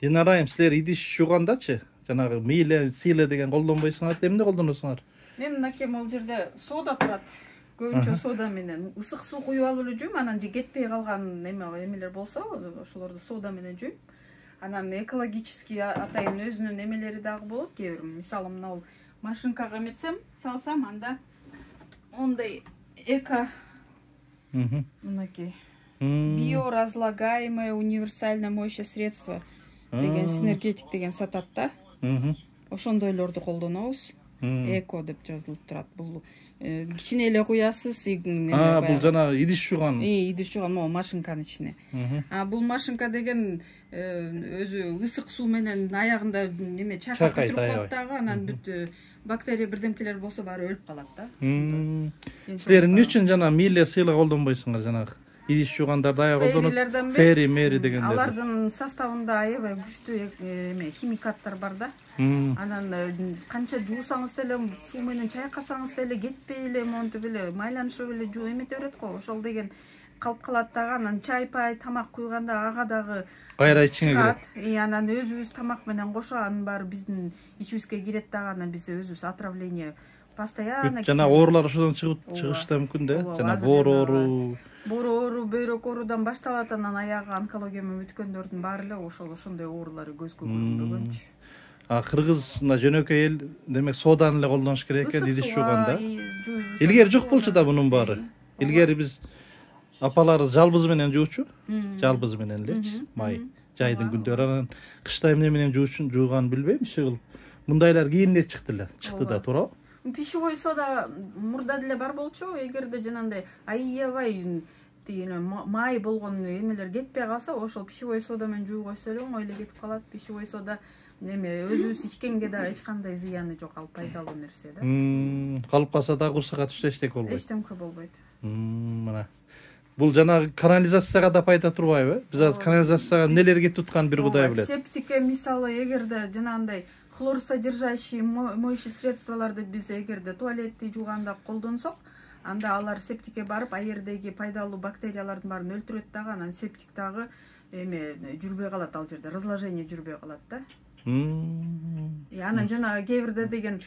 Динара айым, силер идиш жуугандачы, жанагы мейле, сыйлы деген колдонбойсуңар, эмне колдоносуңар? Мен мынакей могул жерде сода турат. Көбүнчө сода менен ысык суу куюп алып эле жуйм, анан же кетпей калган эмелер болсо, ошолорду сода менен жуйм. Анан экологический атайын өзүнүн эмелери дагы болот кээ бир. Мисалы мына машинкага эметсем, салсам, анда ондай мынакей биоразлагаемое универсальное моющее средство деген синергетик деген сатат да. Ошондойлорду колдонобуз. Эко деп жазылып турат. Бул кичине эле куясыз. Бул жана идиш жууган. Идиш жууган могу машинканын ичине. Бул машинка деген өзү ысык суу менен аягында неме чайкап туруп коет дагы, анан бүт бактерия бирдемкелер болсо баары өлүп калат да. Силер эмне үчүн жана миле сыйла колдонбойсуңар жанагы? Идиш жуугандарда аяк колдонот. Фери, мери дегендер. Алардын составында аябай күчтүү химикаттар бар да. Анан канча жуусаңыз деле, суу менен чайкасаңыз деле кетпей эле, монтип эле майланышып эле жуу эмете берет го. Ошол деген калып калат дагы. Анан чай-пай, тамак куйганда ага дагы кайра ичиңе кирет. Анан өзүбүз тамак менен кошо, анын баары биздин ичибизге кирет дагы. Анан биз өзүбүз отравление постоянно. Жана оорулар ошодон чыгышы да мүмкүн да. Жана боор оору, бөйрөк оорудан башталат, анан аягы онкология менен өткөндөрдүн баары эле ошондой оорулары көзгө көрүнбөгөнчү. Кыргыз мына жөнөкөй эл демек соданы эле колдонуш керек экен идиш жууганда. Илгери жок болчу да мунун баары. Илгери биз апаларыбыз жалбыз менен жуучу, жалбыз менен элечи, май жайдын күндөрү, анан кышта эмне менен жууганын билбейм, иши кылып. Мындайлар кийинде чыкты да, туурабы? Пищевой сода мурда деле бар болчу, эгерде жанагындай аябай май болгон эмелер кетпей калса, ошол пищевой сода менен жууп койсо эле оңой эле кетип калат. Пищевой сода неме өзүбүз ичкенге да эч кандай зыяны жок, ал пайдалуу нерсе да. Калып калса да курсакка түштө эчтеке болбойт. Эчтеке болбойт. Мына. Бул жанагы канализацияга да пайда турбайбы? Биз азыр канализацияга эмнелер кетип атканын бир Кудай билет. Септикке мисалы эгерде жанагындай хлорсодержащий моющие средстволарды биз эгерде туалетти жууганда колдонсок, анда алар септикке барып, аердеги пайдалуу бактериялардын баарын өлтүрөт дагы, анан септик дагы жүрбөй калат ал жерде, разложение жүрбөй калат да. Анан жана кээ бирде деген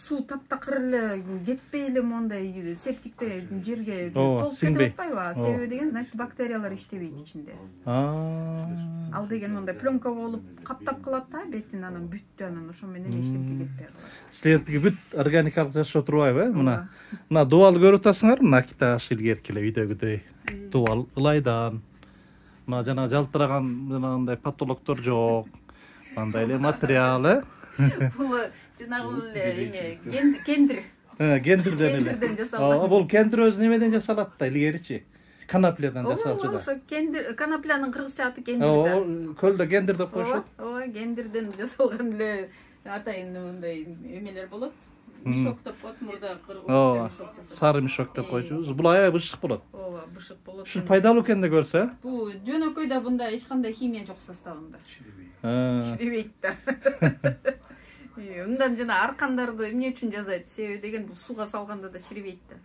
суу таптакыр эле кетпей эле мондай септикте жерге толуп кетип атпайбы? Себеби деген, значит, бактериялар иштебейт ичинде. Ал деген мондай пленка болуп каптап калат да бетин, анан бүттү, анан ошо менен эчтеке кетпей калат. Силердики бүт органикалык жашоо турбайбы? Мына дубал көрүп атасыңар, мына Акиташ илгерки эле үйдөгүдөй. Дубал ылайдан. Мына жана жалтыраган жанагындай потолоктор жок. Андай эле материал, Бул жанагы эме кендир. Кендирден эле. Кендирден жасалган. Бул кендир өзү немеден жасалат да, илгеричи? Канаплядан жасалчу да. Ошо кендир, канапляның кыргызча аты кендир да. Көлдө кендир деп коюшат. Кендирден жасалган эле атайын мындай эмелер болот. Мешок деп коет мурда кыргызча мешок жасалат. Сары мешок деп коючубуз. Бул аябай бышык болот. Бышык болот. Ушул пайдалуу экен да көрсө. Бул жөнөкөй да мында эч кандай химия жок составында. Чирибейт да. Мындан жана аркандарды эмне үчүн жасайт? Себеби деген бул сууга салганда да чирибейт да.